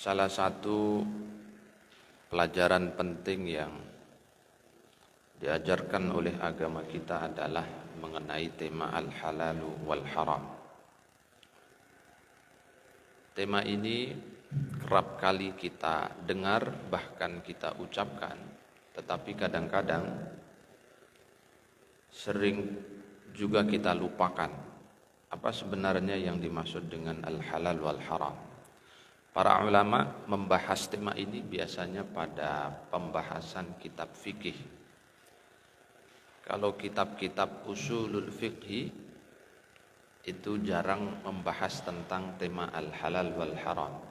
Salah satu pelajaran penting yang diajarkan oleh agama kita adalah mengenai tema al-halalu wal haram. Tema ini kerap kali kita dengar, bahkan kita ucapkan, tetapi kadang-kadang sering juga kita lupakan apa sebenarnya yang dimaksud dengan al-halal wal haram. Para ulama membahas tema ini biasanya pada pembahasan kitab fikih. Kalau kitab-kitab usulul fikih itu jarang membahas tentang tema al-halal wal haram.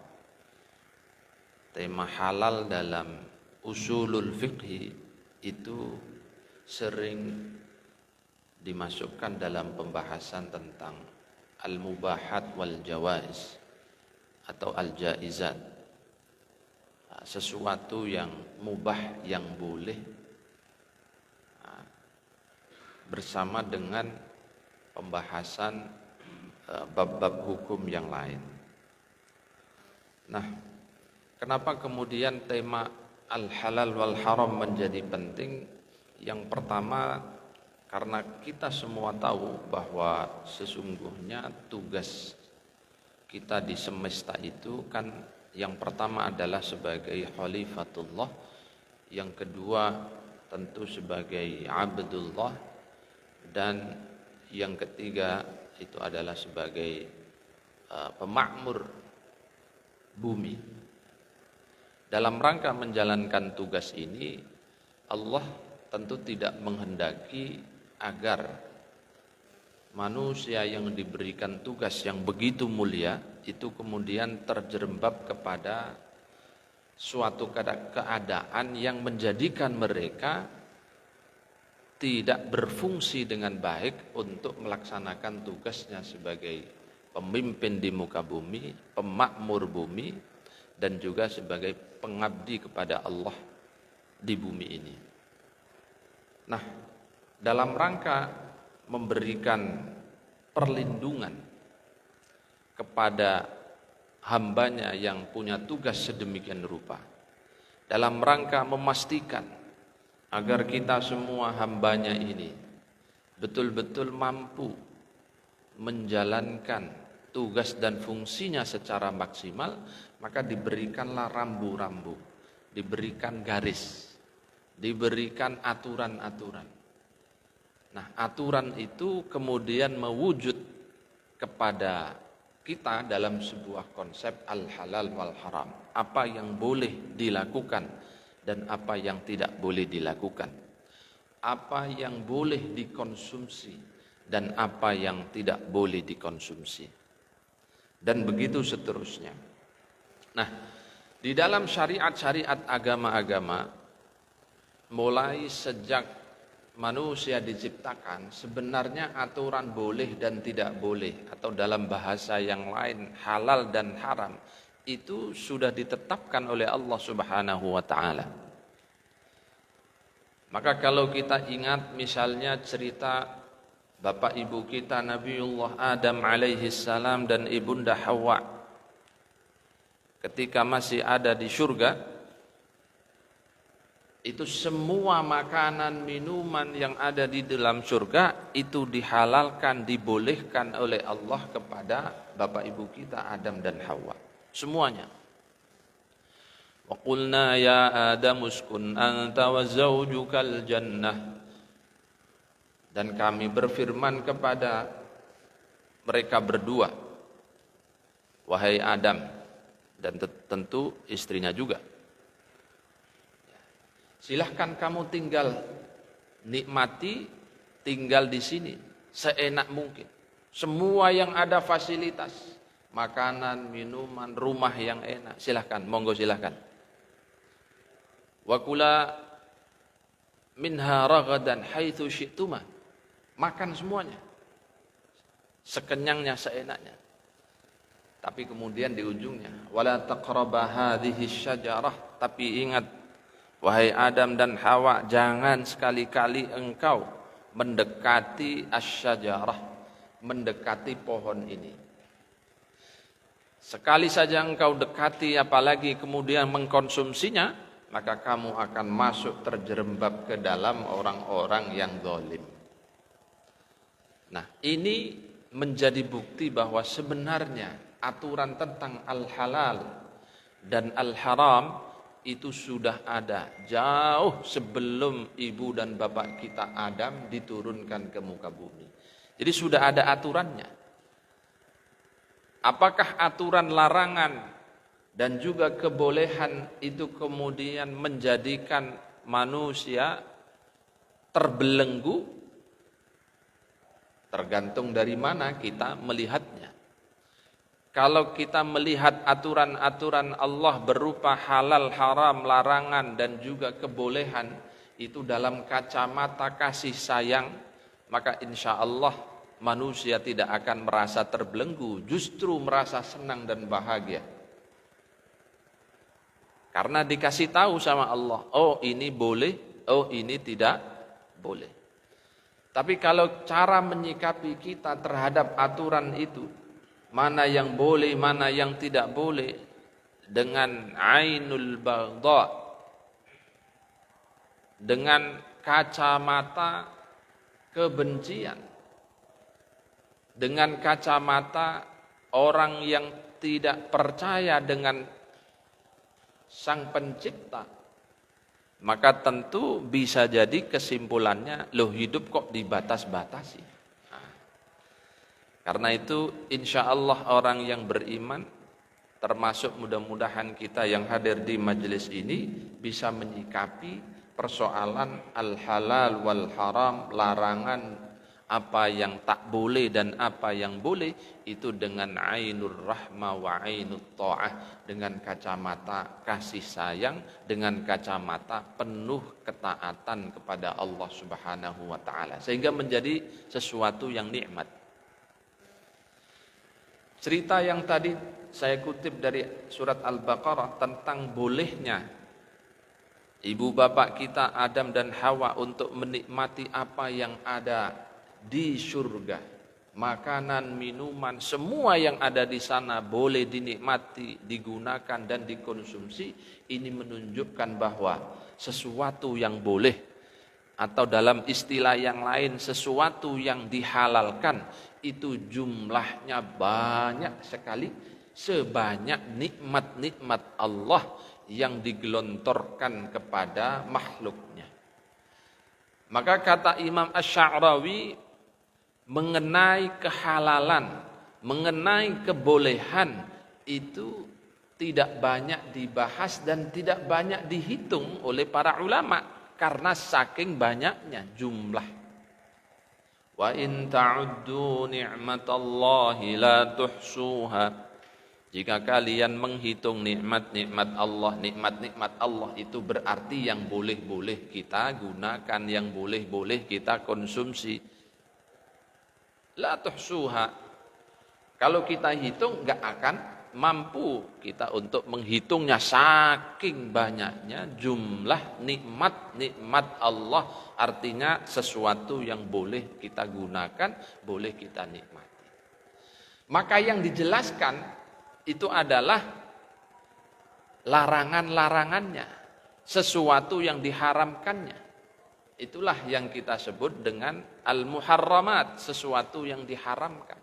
Tema halal dalam usulul fikih itu sering dimasukkan dalam pembahasan tentang al-mubahat wal jawaiz atau al-jaizat, sesuatu yang mubah, yang boleh, bersama dengan pembahasan bab-bab hukum yang lain. Nah, kenapa kemudian tema al-halal wal haram menjadi penting? Yang pertama, karena kita semua tahu bahwa sesungguhnya tugas kita di semesta itu kan yang pertama adalah sebagai khalifatullah, yang kedua tentu sebagai abdullah, dan yang ketiga itu adalah sebagai pemakmur bumi. Dalam rangka menjalankan tugas ini, Allah tentu tidak menghendaki agar manusia yang diberikan tugas yang begitu mulia itu kemudian terjerembab kepada suatu keadaan yang menjadikan mereka tidak berfungsi dengan baik untuk melaksanakan tugasnya sebagai pemimpin di muka bumi, pemakmur bumi, dan juga sebagai pengabdi kepada Allah di bumi ini. Nah, dalam rangka memberikan perlindungan kepada hambanya yang punya tugas sedemikian rupa, dalam rangka memastikan agar kita semua hambanya ini betul-betul mampu menjalankan tugas dan fungsinya secara maksimal, maka diberikanlah rambu-rambu, diberikan garis, diberikan aturan-aturan. Nah, aturan itu kemudian mewujud kepada kita dalam sebuah konsep al-halal wal haram. Apa yang boleh dilakukan dan apa yang tidak boleh dilakukan. Apa yang boleh dikonsumsi dan apa yang tidak boleh dikonsumsi. Dan begitu seterusnya. Nah, di dalam syariat-syariat agama-agama, mulai sejak manusia diciptakan, sebenarnya aturan boleh dan tidak boleh, atau dalam bahasa yang lain halal dan haram, itu sudah ditetapkan oleh Allah Subhanahu wa ta'ala. Maka kalau kita ingat misalnya cerita bapak ibu kita Nabiullah Adam alaihi salam dan ibunda Hawa ketika masih ada di surga, itu semua makanan, minuman yang ada di dalam surga itu dihalalkan, dibolehkan oleh Allah kepada bapak ibu kita Adam dan Hawa. Semuanya. Wa qulna ya Adam uskun anta wa zawjukal jannah. Dan kami berfirman kepada mereka berdua, wahai Adam, dan tentu istrinya juga, silahkan kamu nikmati, tinggal di sini seenak mungkin. Semua yang ada fasilitas, makanan, minuman, rumah yang enak, silahkan, monggo silahkan. Wa kula minha ragadan haitsu syi'tuma. Makan semuanya, sekenyangnya, seenaknya. Tapi kemudian di ujungnya, wala taqraba hadhihi syajarah, tapi ingat wahai Adam dan Hawa, jangan sekali-kali engkau mendekati asyajarah, mendekati pohon ini. Sekali saja engkau dekati apalagi kemudian mengkonsumsinya, maka kamu akan masuk terjerembab ke dalam orang-orang yang zalim. Nah, ini menjadi bukti bahwa sebenarnya aturan tentang al-halal dan al-haram itu sudah ada jauh sebelum ibu dan bapak kita Adam diturunkan ke muka bumi. Jadi sudah ada aturannya. Apakah aturan larangan dan juga kebolehan itu kemudian menjadikan manusia terbelenggu? Tergantung dari mana kita melihatnya. Kalau kita melihat aturan-aturan Allah berupa halal, haram, larangan dan juga kebolehan itu dalam kacamata kasih sayang, maka insya Allah manusia tidak akan merasa terbelenggu, justru merasa senang dan bahagia. Karena dikasih tahu sama Allah, oh ini boleh, oh ini tidak boleh. Tapi kalau cara menyikapi kita terhadap aturan itu, mana yang boleh, mana yang tidak boleh, dengan ainul baghdha, dengan kacamata kebencian, dengan kacamata orang yang tidak percaya dengan Sang Pencipta, maka tentu bisa jadi kesimpulannya, loh hidup kok dibatas-batasi. Nah, karena itu insya Allah orang yang beriman, termasuk mudah-mudahan kita yang hadir di majelis ini, bisa menyikapi persoalan al-halal wal haram, larangan apa yang tak boleh dan apa yang boleh, itu dengan ainur rahmah wa ainut ta'ah, dengan kacamata kasih sayang, dengan kacamata penuh ketaatan kepada Allah Subhanahu wa taala, sehingga menjadi sesuatu yang nikmat. Cerita yang tadi saya kutip dari surat Al-Baqarah tentang bolehnya ibu bapak kita Adam dan Hawa untuk menikmati apa yang ada di surga, makanan, minuman, semua yang ada di sana boleh dinikmati, digunakan dan dikonsumsi. Ini menunjukkan bahwa sesuatu yang boleh, atau dalam istilah yang lain sesuatu yang dihalalkan, itu jumlahnya banyak sekali, sebanyak nikmat-nikmat Allah yang digelontorkan kepada makhluknya. Maka kata Imam Asy-Sya'rawi mengenai kehalalan, mengenai kebolehan itu tidak banyak dibahas dan tidak banyak dihitung oleh para ulama karena saking banyaknya jumlah. Wa in ta'uddu ni'matallahi la tuhsuha. Jika kalian menghitung nikmat-nikmat Allah itu berarti yang boleh-boleh kita gunakan, yang boleh-boleh kita konsumsi. La tuhsuha. Kalau kita hitung enggak akan mampu kita untuk menghitungnya, saking banyaknya jumlah nikmat-nikmat Allah. Artinya sesuatu yang boleh kita gunakan, boleh kita nikmati. Maka yang dijelaskan itu adalah larangan-larangannya, sesuatu yang diharamkannya. Itulah yang kita sebut dengan al-muharramat, sesuatu yang diharamkan.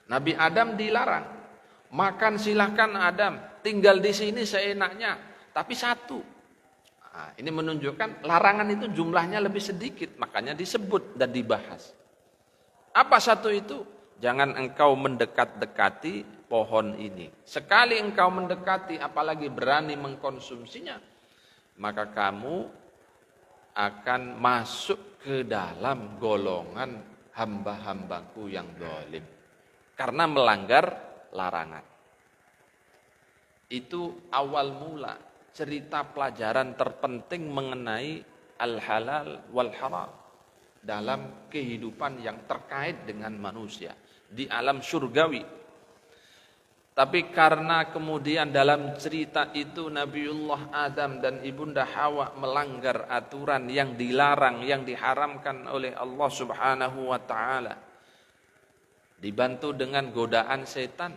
Nabi Adam dilarang, makan silahkan Adam, tinggal di sini seenaknya, tapi satu. Nah, ini menunjukkan larangan itu jumlahnya lebih sedikit, makanya disebut dan dibahas. Apa satu itu? Jangan engkau mendekat-dekati pohon ini. Sekali engkau mendekati, apalagi berani mengkonsumsinya, maka kamu akan masuk ke dalam golongan hamba-hambaku yang zalim. Karena melanggar larangan. Itu awal mula cerita pelajaran terpenting mengenai al-halal wal haram dalam kehidupan yang terkait dengan manusia di alam surgawi. Tapi karena kemudian dalam cerita itu Nabiullah Adam dan Ibunda Hawa melanggar aturan yang dilarang, yang diharamkan oleh Allah Subhanahu wa taala, dibantu dengan godaan setan,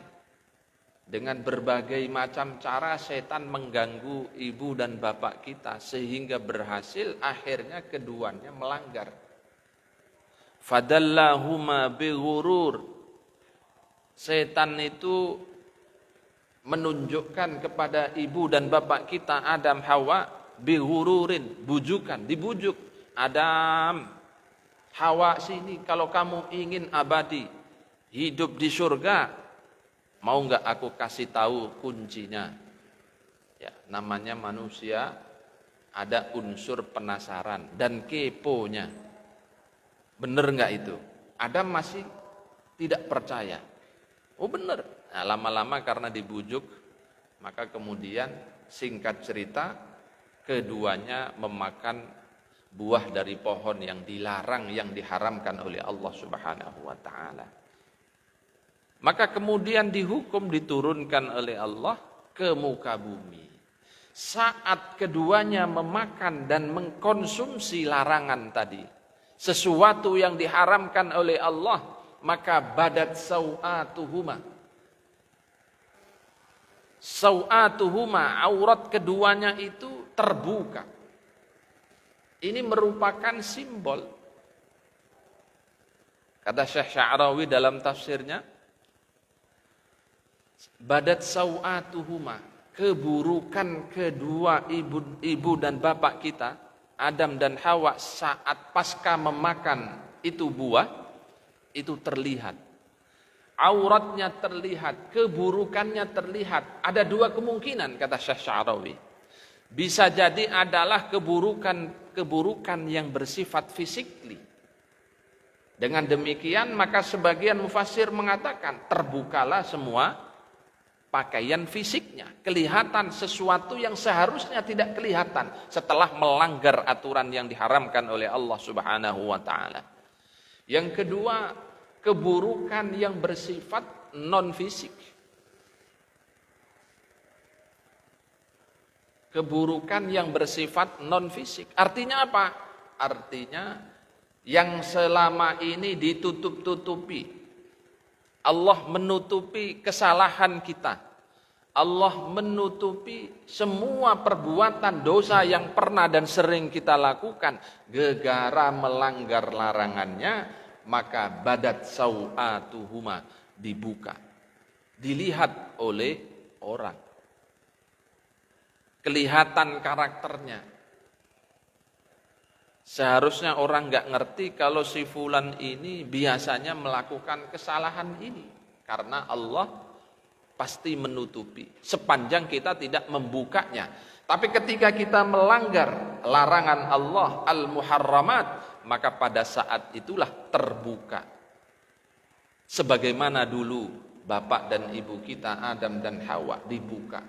Dengan berbagai macam cara setan mengganggu ibu dan bapak kita sehingga berhasil akhirnya keduanya melanggar. Fadallahuma bighurur. Setan itu menunjukkan kepada ibu dan bapak kita Adam Hawa bighururin, bujukan, dibujuk. Adam, Hawa sini kalau kamu ingin abadi hidup di surga, mau nggak aku kasih tahu kuncinya? Ya, namanya manusia ada unsur penasaran dan keponya. Bener nggak itu? Adam masih tidak percaya. Oh bener. Nah, lama-lama karena dibujuk, maka kemudian singkat cerita keduanya memakan buah dari pohon yang dilarang, yang diharamkan oleh Allah Subhanahu wa taala. Maka kemudian dihukum, diturunkan oleh Allah ke muka bumi. Saat keduanya memakan dan mengkonsumsi larangan tadi, sesuatu yang diharamkan oleh Allah, maka badat sau'atuhuma. Sau'atuhuma, aurat keduanya itu terbuka. Ini merupakan simbol. Kata Syekh Sya'rawi dalam tafsirnya, badat sau'atuhuma, keburukan kedua ibu dan bapak kita, Adam dan Hawa saat pasca memakan itu buah, itu terlihat. Auratnya terlihat, keburukannya terlihat. Ada dua kemungkinan kata Syekh Sya'rawi. Bisa jadi adalah keburukan yang bersifat fisikli. Dengan demikian maka sebagian mufassir mengatakan terbukalah semua pakaian fisiknya, kelihatan sesuatu yang seharusnya tidak kelihatan setelah melanggar aturan yang diharamkan oleh Allah Subhanahu wa taala. Yang kedua, keburukan yang bersifat non fisik. Keburukan yang bersifat non fisik. Artinya apa? Artinya yang selama ini ditutup-tutupi. Allah menutupi kesalahan kita. Allah menutupi semua perbuatan dosa yang pernah dan sering kita lakukan. Gegara melanggar larangannya, maka badat sau'atuhuma, dibuka. Dilihat oleh orang. Kelihatan karakternya. Seharusnya orang nggak ngerti kalau si fulan ini biasanya melakukan kesalahan ini. Karena Allah pasti menutupi. Sepanjang kita tidak membukanya. Tapi ketika kita melanggar larangan Allah al-muharramat, maka pada saat itulah terbuka. Sebagaimana dulu bapak dan ibu kita Adam dan Hawa dibuka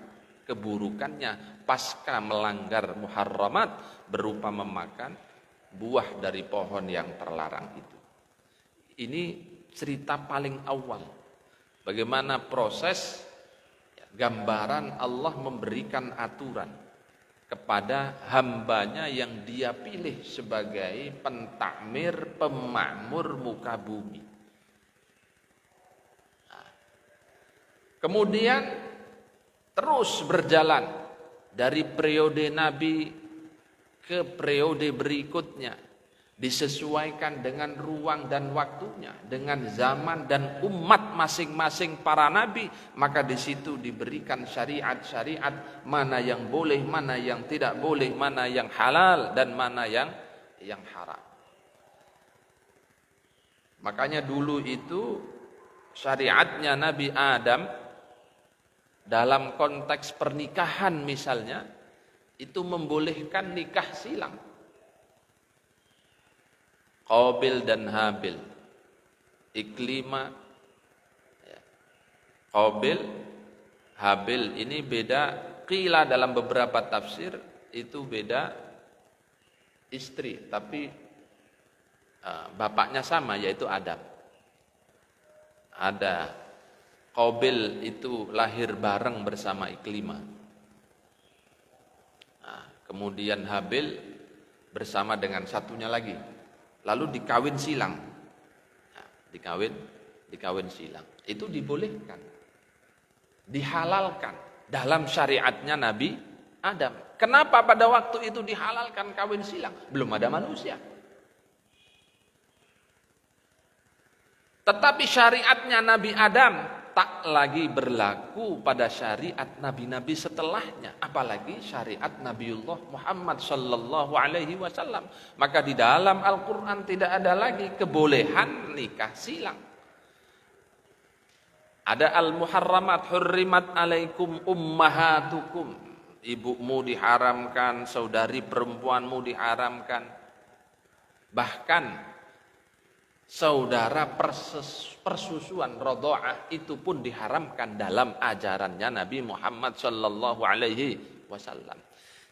keburukannya pasca melanggar muharramat berupa memakan buah dari pohon yang terlarang itu. Ini cerita paling awal. Bagaimana proses gambaran Allah memberikan aturan kepada hambanya yang dia pilih sebagai pentakmir, pemakmur muka bumi. Nah, kemudian terus berjalan dari periode Nabi ke periode berikutnya, disesuaikan dengan ruang dan waktunya, dengan zaman dan umat masing-masing para nabi, maka di situ diberikan syariat-syariat mana yang boleh, mana yang tidak boleh, mana yang halal dan mana yang haram. Makanya dulu itu syariatnya Nabi Adam dalam konteks pernikahan misalnya itu membolehkan nikah silang. Qabil dan Habil, Iklima, Qabil, Habil ini beda. Qila dalam beberapa tafsir itu beda istri, tapi bapaknya sama yaitu Adam. Ada Qabil itu lahir bareng bersama Iklima. Nah, kemudian Habil bersama dengan satunya lagi. Lalu dikawin silang. Nah, dikawin silang. Itu dibolehkan. dihalalkan dalam syariatnya Nabi Adam. Kenapa pada waktu itu dihalalkan kawin silang? Belum ada manusia. Tetapi syariatnya Nabi Adam tak lagi berlaku pada syariat nabi-nabi setelahnya, apalagi syariat Nabiullah Muhammad sallallahu alaihi wasallam. Maka di dalam Al-Qur'an tidak ada lagi kebolehan nikah silang. Ada al-muharramat, hurrimat alaikum ummahatukum. Ibumu diharamkan, saudari perempuanmu diharamkan. Bahkan saudara persusuan radha'ah itu pun diharamkan dalam ajarannya Nabi Muhammad sallallahu alaihi wasallam.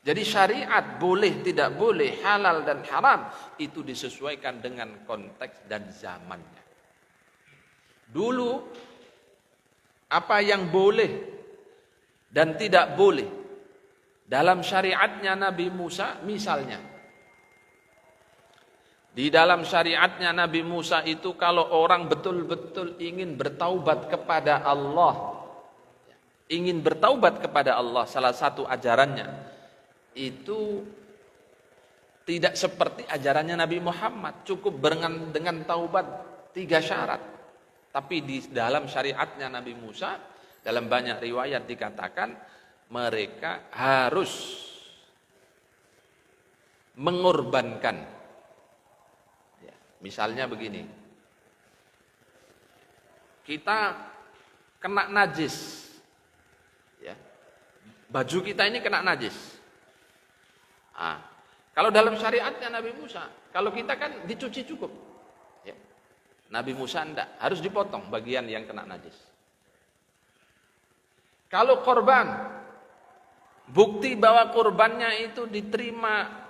Jadi syariat boleh tidak boleh, halal dan haram itu disesuaikan dengan konteks dan zamannya. Dulu apa yang boleh dan tidak boleh dalam syariatnya Nabi Musa, misalnya di dalam syariatnya Nabi Musa itu kalau orang betul-betul ingin bertaubat kepada Allah, salah satu ajarannya itu tidak seperti ajarannya Nabi Muhammad, cukup dengan taubat 3 syarat. Tapi di dalam syariatnya Nabi Musa, dalam banyak riwayat dikatakan mereka harus mengorbankan. Misalnya begini, kita kena najis, ya, baju kita ini kena najis. Kalau dalam syariatnya Nabi Musa, kalau kita kan dicuci cukup, ya. Nabi Musa enggak, harus dipotong bagian yang kena najis. Kalau korban, bukti bahwa korbannya itu diterima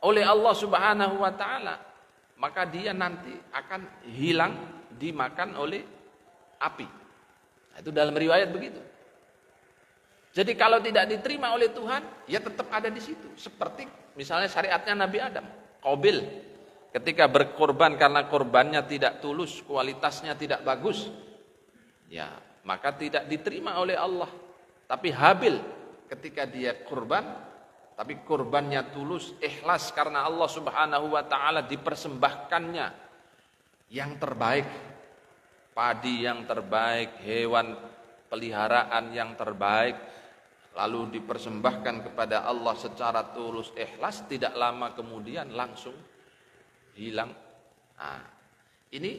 oleh Allah Subhanahu wa Ta'ala, maka dia nanti akan hilang dimakan oleh api. Itu dalam riwayat begitu. Jadi kalau tidak diterima oleh Tuhan, ya tetap ada di situ. Seperti misalnya syariatnya Nabi Adam, Qabil, ketika berkorban karena korbannya tidak tulus, kualitasnya tidak bagus, ya maka tidak diterima oleh Allah. Tapi Habil, ketika dia korban, tapi kurbannya tulus, ikhlas karena Allah Subhanahu wa Ta'ala, dipersembahkannya yang terbaik, padi yang terbaik, hewan peliharaan yang terbaik, lalu dipersembahkan kepada Allah secara tulus, ikhlas, tidak lama kemudian langsung hilang. Ini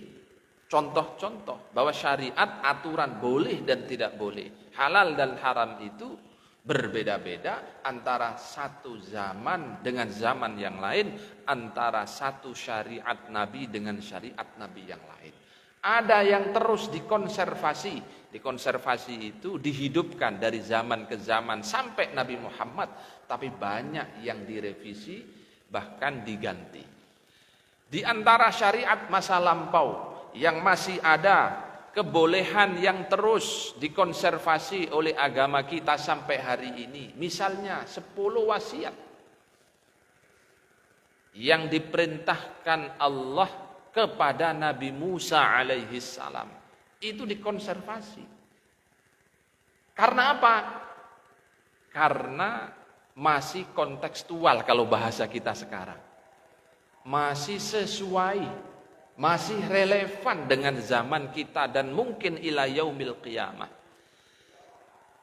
contoh-contoh bahwa syariat, aturan boleh dan tidak boleh, halal dan haram itu berbeda-beda antara satu zaman dengan zaman yang lain, antara satu syariat Nabi dengan syariat Nabi yang lain. Ada yang terus dikonservasi. Dikonservasi itu dihidupkan dari zaman ke zaman sampai Nabi Muhammad, tapi banyak yang direvisi bahkan diganti. Di antara syariat masa lampau yang masih ada kebolehan yang terus dikonservasi oleh agama kita sampai hari ini, misalnya 10 wasiat yang diperintahkan Allah kepada Nabi Musa alaihi salam, itu dikonservasi. Karena apa? Karena masih kontekstual kalau bahasa kita sekarang, masih sesuai, masih relevan dengan zaman kita dan mungkin ila yaumil qiyamah.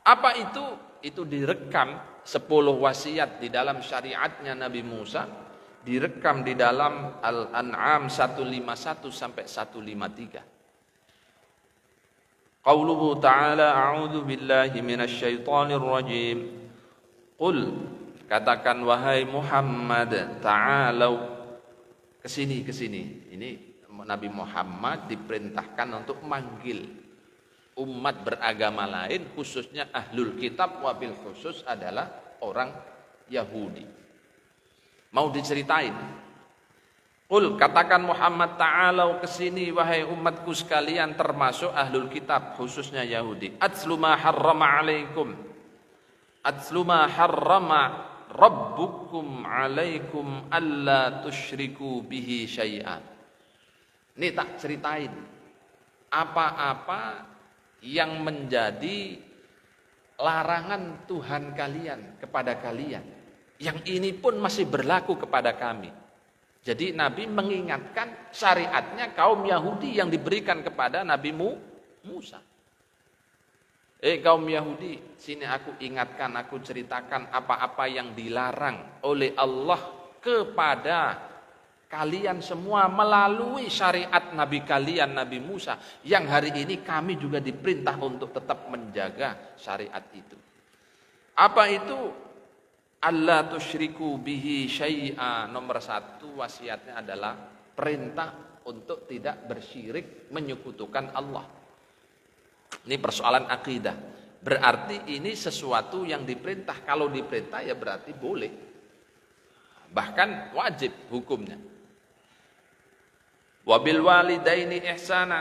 Apa itu? Itu direkam 10 wasiat di dalam syariatnya Nabi Musa, direkam di dalam Al-An'am 151 sampai 153. Qauluhu ta'ala, a'udzu billahi minasyaitonir rajim. Qul, katakan wahai Muhammad, ta'alau, kesini. Ini Nabi Muhammad diperintahkan untuk manggil umat beragama lain, khususnya ahlul kitab, wabil khusus adalah orang Yahudi. Mau diceritain? Qul, katakan Muhammad, ta'alau, kesini wahai umatku sekalian, termasuk ahlul kitab, khususnya Yahudi. Atslu ma harrama alaikum, atslu ma harrama rabbukum alaikum alla tusyriku bihi syai'an. Ini tak ceritain apa-apa yang menjadi larangan Tuhan kalian kepada kalian. Yang ini pun masih berlaku kepada kami. Jadi Nabi mengingatkan syariatnya kaum Yahudi yang diberikan kepada Nabi Musa. Kaum Yahudi, sini aku ingatkan, aku ceritakan apa-apa yang dilarang oleh Allah kepada kalian semua melalui syariat Nabi kalian, Nabi Musa. Yang hari ini kami juga diperintah untuk tetap menjaga syariat itu. Apa itu? Allah tusyriku bihi syai'a. Nomor 1 wasiatnya adalah perintah untuk tidak bersyirik, menyekutukan Allah. Ini persoalan akidah. Berarti ini sesuatu yang diperintah. Kalau diperintah ya berarti boleh. Bahkan wajib hukumnya. Wabil walidaini ihsana.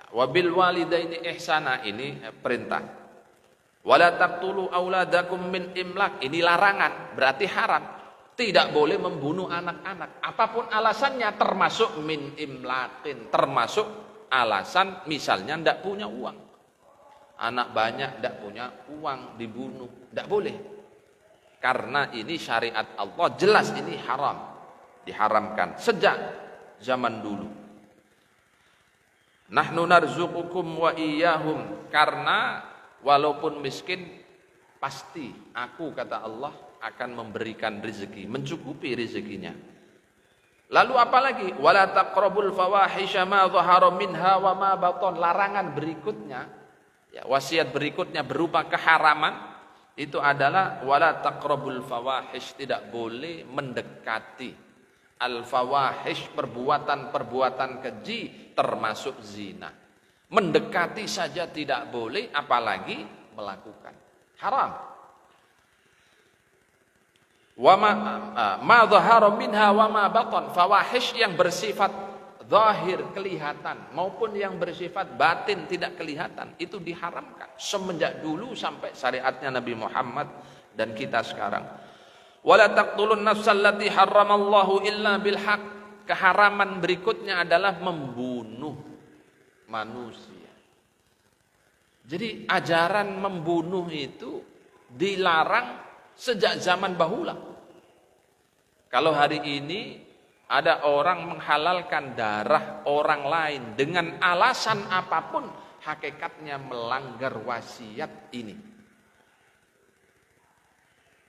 Wabil walidaini ihsana ini perintah. Wala taqtulu auladakum min imlak. Ini larangan, berarti haram. Tidak boleh membunuh anak-anak. Apapun alasannya, termasuk min imlakin, termasuk alasan misalnya tidak punya uang. Anak banyak tidak punya uang, dibunuh. Tidak boleh. Karena ini syariat Allah, jelas ini haram. Diharamkan sejak zaman dulu. Nahnu narzuqukum wa iyyahum. Karena walaupun miskin, pasti aku, kata Allah, akan memberikan rezeki, mencukupi rezekinya. Lalu apa lagi? Wala taqrabul fawahisha ma dhahara minha wa ma batan. Larangan berikutnya, ya, wasiat berikutnya berupa keharaman, itu adalah wala taqrabul fawahish, tidak boleh mendekati al-fawahish, perbuatan-perbuatan keji, termasuk zina. Mendekati saja tidak boleh, apalagi melakukan. Haram. Wa ma dhahara minha wa ma batan. Fawahish yang bersifat zahir, kelihatan, maupun yang bersifat batin, tidak kelihatan, itu diharamkan semenjak dulu sampai syariatnya Nabi Muhammad dan kita sekarang. Wala taqtulun nafsal lati harramallahu illa bil haq. Keharaman berikutnya adalah membunuh manusia. Jadi ajaran membunuh itu dilarang sejak zaman bahula. Kalau hari ini ada orang menghalalkan darah orang lain dengan alasan apapun, hakikatnya melanggar wasiat ini.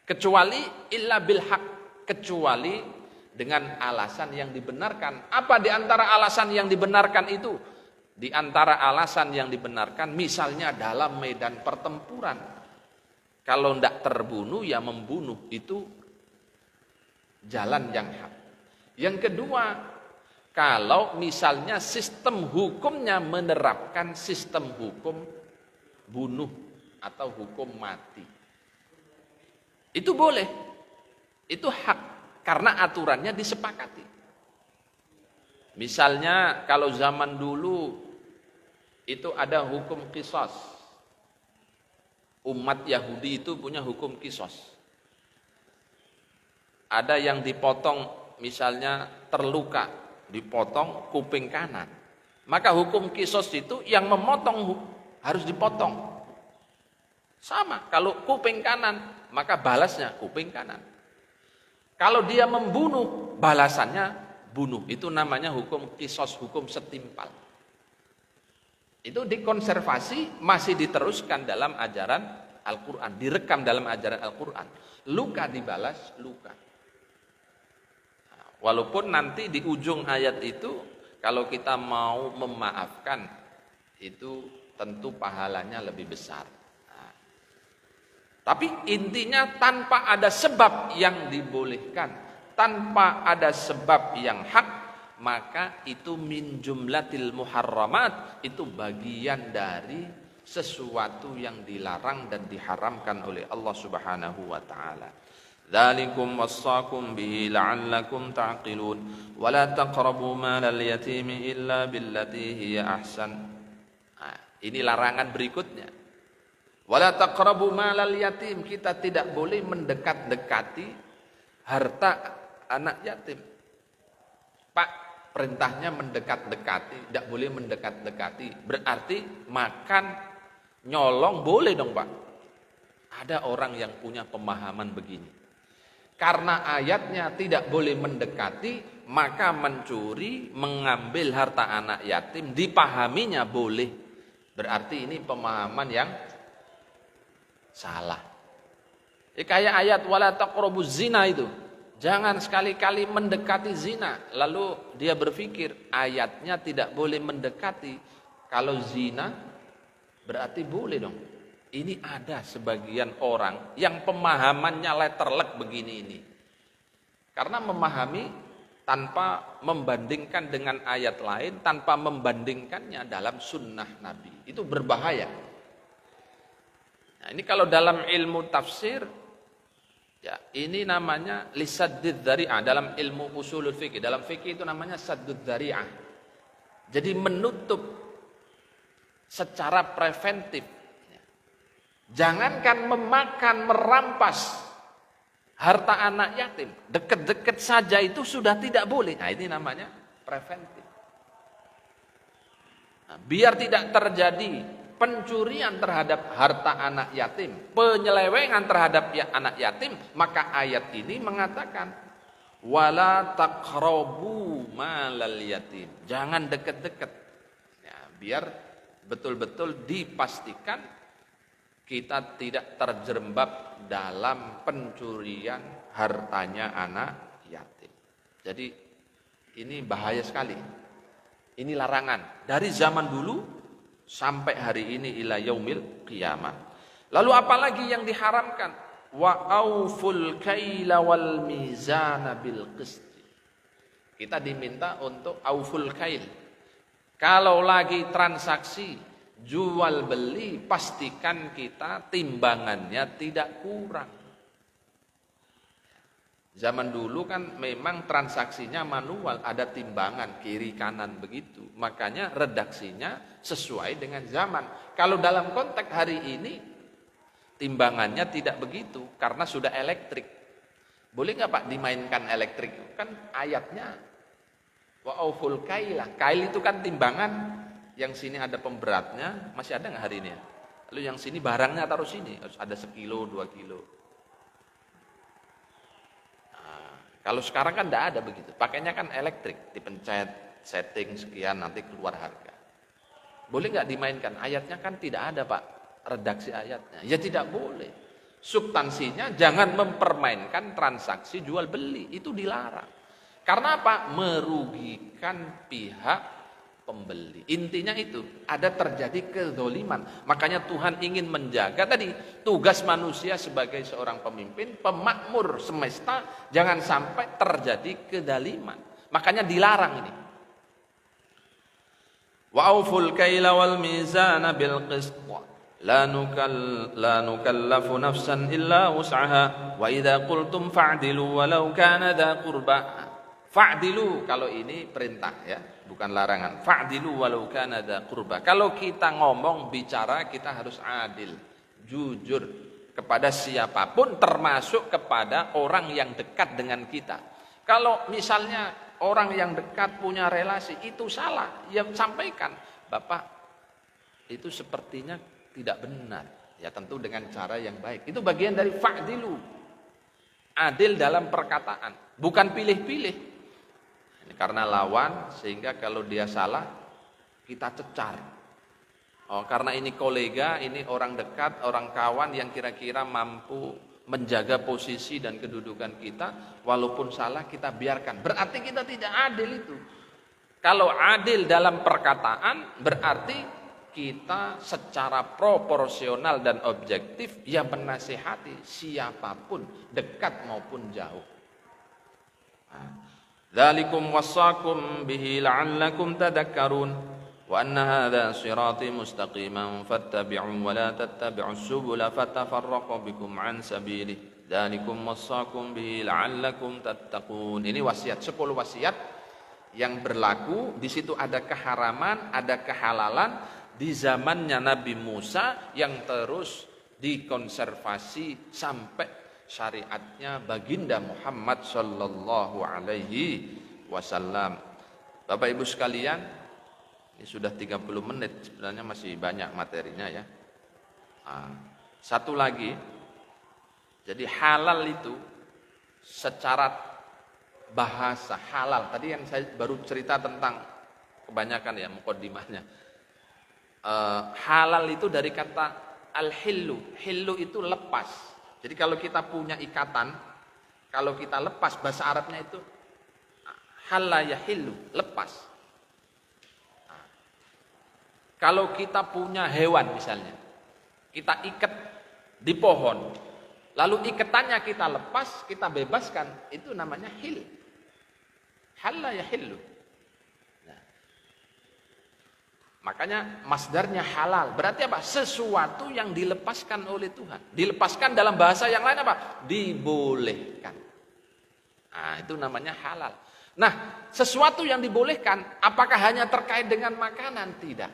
Kecuali illa bil haq, kecuali dengan alasan yang dibenarkan. Apa di antara alasan yang dibenarkan itu? Di antara alasan yang dibenarkan, misalnya dalam medan pertempuran, kalau tidak terbunuh ya membunuh, itu jalan yang hak. Yang kedua, kalau misalnya sistem hukumnya menerapkan sistem hukum bunuh atau hukum mati, itu boleh, itu hak, karena aturannya disepakati. Misalnya kalau zaman dulu itu ada hukum qisas. Umat Yahudi itu punya hukum qisas. Ada yang dipotong, misalnya terluka, dipotong kuping kanan. Maka hukum qisas itu yang memotong harus dipotong. Sama, kalau kuping kanan, maka balasnya kuping kanan. Kalau dia membunuh, balasannya bunuh. Itu namanya hukum qisas, hukum setimpal. Itu dikonservasi, masih diteruskan dalam ajaran Al-Quran, direkam dalam ajaran Al-Quran. Luka dibalas luka. Walaupun nanti di ujung ayat itu, kalau kita mau memaafkan, itu tentu pahalanya lebih besar. Tapi intinya tanpa ada sebab yang dibolehkan, tanpa ada sebab yang hak, maka itu min jumlatil muharramat, itu bagian dari sesuatu yang dilarang dan diharamkan oleh Allah Subhanahu wa taala. Dzalikum wassaqum bihi la'allakum ta'qilun wa la taqrabu malal yatimi illa billati hiya ahsan. Ini larangan berikutnya. Wala taqrabu malal yatim, kita tidak boleh mendekat-dekati harta anak yatim. Pak, perintahnya mendekat-dekati, tidak boleh mendekat-dekati. Berarti makan Nyolong boleh dong Pak. Ada orang yang punya pemahaman begini. Karena ayatnya tidak boleh mendekati, maka mencuri, mengambil harta anak yatim, dipahaminya boleh. Berarti ini pemahaman yang salah. Kayak ayat wala taqrabuz zina itu. Jangan sekali-kali mendekati zina. Lalu dia berpikir ayatnya tidak boleh mendekati. Kalau zina berarti boleh dong. Ini ada sebagian orang yang pemahamannya letterlek begini ini. Karena memahami tanpa membandingkan dengan ayat lain, tanpa membandingkannya dalam sunnah Nabi. Itu berbahaya. Nah, ini kalau dalam ilmu tafsir, ya ini namanya lisaddid dzari'ah. Dalam ilmu usulul fikih, dalam fikih itu namanya saddud dzari'ah. Jadi menutup secara preventif. Jangankan memakan, merampas harta anak yatim, deket-deket saja itu sudah tidak boleh. Nah ini namanya preventif. Nah, biar tidak terjadi pencurian terhadap harta anak yatim, penyelewengan terhadap anak yatim, maka ayat ini mengatakan wala taqrabu malal yatim. Jangan deket-deket. Ya, biar betul-betul dipastikan kita tidak terjerembab dalam pencurian hartanya anak yatim. Jadi ini bahaya sekali. Ini larangan dari zaman dulu sampai hari ini ila yaumil qiyamah. Lalu apalagi yang diharamkan? Wa auful kaila wal mizana bil qist. Kita diminta untuk auful kail. Kalau lagi transaksi jual beli, pastikan kita timbangannya tidak kurang. Zaman dulu kan memang transaksinya manual, ada timbangan kiri kanan begitu. Makanya redaksinya sesuai dengan zaman. Kalau dalam konteks hari ini timbangannya tidak begitu karena sudah elektrik. Boleh nggak Pak dimainkan elektrik? Kan ayatnya wa auful kaila. Kail itu kan timbangan. Yang sini ada pemberatnya, masih ada nggak hari ini ya? Lalu yang sini barangnya taruh sini, harus ada 1 kilo, 2 kilo. Nah, kalau sekarang kan tidak ada begitu, pakainya kan elektrik, dipencet, setting sekian, nanti keluar harga. Boleh nggak dimainkan? Ayatnya kan tidak ada Pak, redaksi ayatnya. Ya tidak boleh. Substansinya jangan mempermainkan transaksi jual beli, itu dilarang. Karena apa? Merugikan pihak pembeli. Intinya itu, ada terjadi kezoliman. Makanya Tuhan ingin menjaga tadi tugas manusia sebagai seorang pemimpin, pemakmur semesta, jangan sampai terjadi kezaliman. Makanya dilarang ini. Wa auful kaila wal mizana bil qist. La nukallafu nafsan illa wus'aha wa idza qultum fa'dilu walau kana dza qurba. Fa'dilu kalau ini perintah ya, bukan larangan. Fa'dilu walau kana dza qurba. Kalau kita ngomong bicara kita harus adil, jujur kepada siapapun termasuk kepada orang yang dekat dengan kita. Kalau misalnya orang yang dekat punya relasi itu salah, ya sampaikan, Bapak itu sepertinya tidak benar. Ya tentu dengan cara yang baik. Itu bagian dari fa'dilu. Adil dalam perkataan, bukan pilih-pilih. Karena lawan, sehingga kalau dia salah kita cecar. Oh, karena ini kolega, ini orang dekat, orang kawan yang kira-kira mampu menjaga posisi dan kedudukan kita, walaupun salah kita biarkan. Berarti kita tidak adil itu. Kalau adil dalam perkataan berarti kita secara proporsional dan objektif ya menasihati siapapun, dekat maupun jauh. Dzalikum wassakum bihi la'allakum tadhakkarun wa anna hadza sirati mustaqiman fattabi'u wa la tattabi'us subula fatafarraqu bikum an sabilihi dzalikum wassakum bihi la'allakum tattaqun. Ini wasiat, 10 wasiat yang berlaku. Di situ ada keharaman, ada kehalalan di zamannya Nabi Musa yang terus dikonservasi sampai syariatnya baginda Muhammad sallallahu alaihi wasallam. Bapak Ibu sekalian, ini sudah 30 menit, sebenarnya masih banyak materinya ya. Nah, satu lagi, jadi halal itu secara bahasa halal. Tadi yang saya baru cerita tentang kebanyakan ya mukaddimahnya. Halal itu dari kata al-hillu. Hillu itu lepas. Jadi kalau kita punya ikatan, kalau kita lepas, bahasa Arabnya itu halla yahillu, lepas. Nah, kalau kita punya hewan misalnya, kita ikat di pohon, lalu ikatannya kita lepas, kita bebaskan, itu namanya hil. Halla yahillu. Nah, makanya masdarnya halal. Berarti apa? Sesuatu yang dilepaskan oleh Tuhan. Dilepaskan dalam bahasa yang lain apa? Dibolehkan. Nah, itu namanya halal. Nah, sesuatu yang dibolehkan, apakah hanya terkait dengan makanan? Tidak.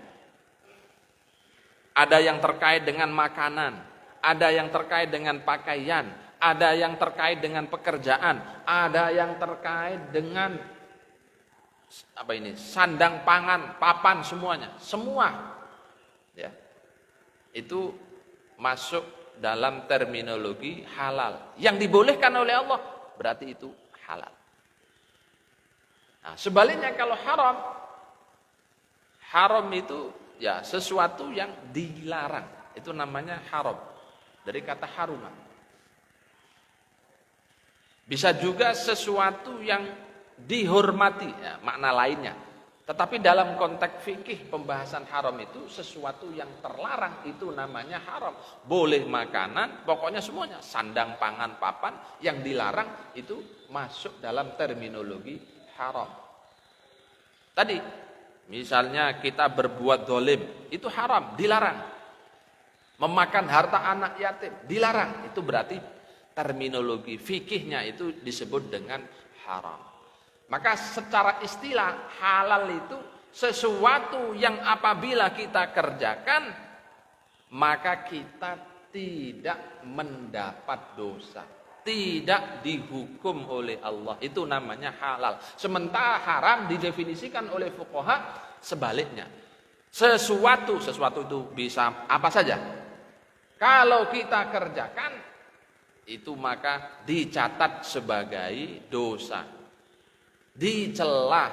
Ada yang terkait dengan makanan, ada yang terkait dengan pakaian, ada yang terkait dengan pekerjaan, ada yang terkait dengan sandang pangan, papan, semuanya, semua, ya, itu masuk dalam terminologi halal. Yang dibolehkan oleh Allah berarti itu halal. Nah, sebaliknya kalau haram, haram itu ya sesuatu yang dilarang, itu namanya haram. Dari kata haruma. Bisa juga sesuatu yang dihormati, ya, makna lainnya. Tetapi dalam konteks fikih pembahasan haram itu sesuatu yang terlarang, itu namanya haram. Boleh makanan, pokoknya semuanya, sandang, pangan, papan, yang dilarang itu masuk dalam terminologi haram. Tadi misalnya kita berbuat dolim, itu haram, dilarang. Memakan harta anak yatim, dilarang. Itu berarti terminologi fikihnya itu disebut dengan haram. Maka secara istilah halal itu sesuatu yang apabila kita kerjakan, maka kita tidak mendapat dosa, tidak dihukum oleh Allah. Itu namanya halal. Sementara haram didefinisikan oleh fuqaha sebaliknya. Sesuatu itu bisa apa saja. Kalau kita kerjakan, itu maka dicatat sebagai dosa. Dicela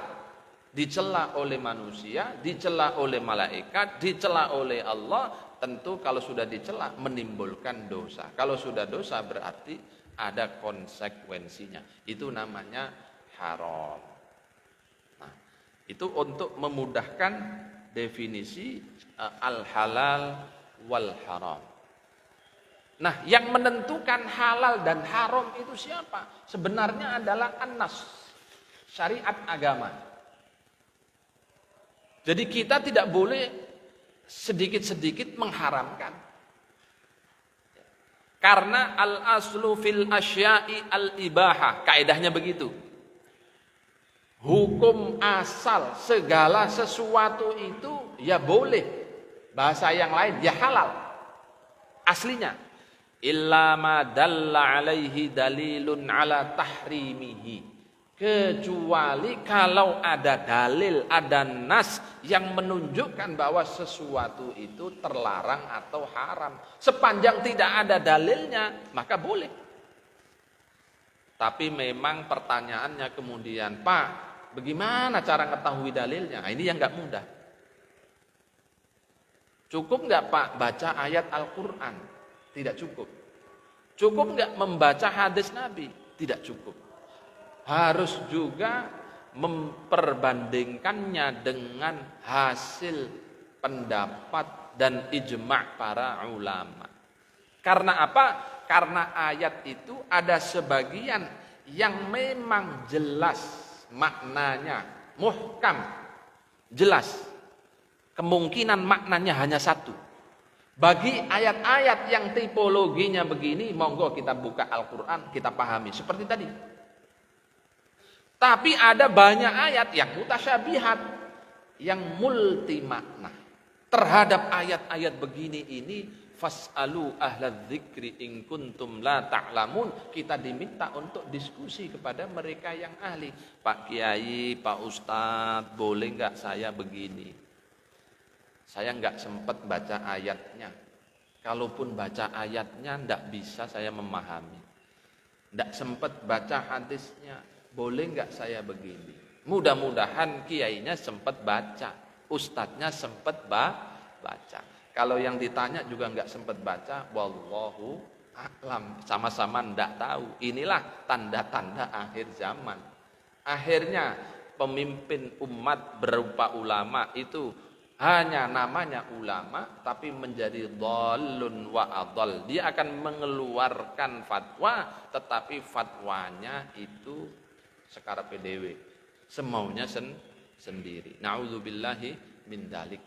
oleh manusia, dicela oleh malaikat, dicela oleh Allah. Tentu kalau sudah dicela menimbulkan dosa. Kalau sudah dosa berarti ada konsekuensinya. Itu namanya haram. Nah, itu untuk memudahkan definisi al-halal wal haram. Nah, yang menentukan halal dan haram itu siapa? Sebenarnya adalah an-nas, syariat agama. Jadi kita tidak boleh sedikit-sedikit mengharamkan. Karena al-aslu fil asya'i al-ibahah, kaidahnya begitu. Hukum asal segala sesuatu itu ya boleh. Bahasa yang lain ya halal. Aslinya illa ma dalla alaihi dalilun ala tahrimihi, kecuali kalau ada dalil, ada nas yang menunjukkan bahwa sesuatu itu terlarang atau haram. Sepanjang tidak ada dalilnya maka boleh. Tapi memang pertanyaannya kemudian, Pak, bagaimana cara mengetahui dalilnya? Nah, ini yang nggak mudah. Cukup nggak Pak baca ayat Al-Quran? Tidak cukup. Cukup nggak membaca hadis Nabi? Tidak cukup. Harus juga memperbandingkannya dengan hasil pendapat dan ijma' para ulama. Karena apa? Karena ayat itu ada sebagian yang memang jelas maknanya, muhkam, jelas. Kemungkinan maknanya hanya satu. Bagi ayat-ayat yang tipologinya begini, monggo kita buka Al-Quran, kita pahami. Seperti tadi. Tapi ada banyak ayat yang mutasyabihat, yang multi makna. Terhadap ayat-ayat begini ini, fas'alu ahlal dzikri in kuntum la ta'lamun. Kita diminta untuk diskusi kepada mereka yang ahli. Pak Kiai, Pak Ustadz, boleh nggak saya begini? Saya nggak sempat baca ayatnya. Kalaupun baca ayatnya ndak bisa saya memahami. Ndak sempat baca hadisnya. Boleh nggak saya begini? Mudah-mudahan kiainya sempat baca. Ustadznya sempat baca. Kalau yang ditanya juga nggak sempat baca, wallahu a'lam. Sama-sama ndak tahu. Inilah tanda-tanda akhir zaman. Akhirnya pemimpin umat berupa ulama itu hanya namanya ulama tapi menjadi dhalun wa adhal. Dia akan mengeluarkan fatwa tetapi fatwanya itu sekarepe dhewe, semaunya sendiri. Nauzubillahi min dzalik.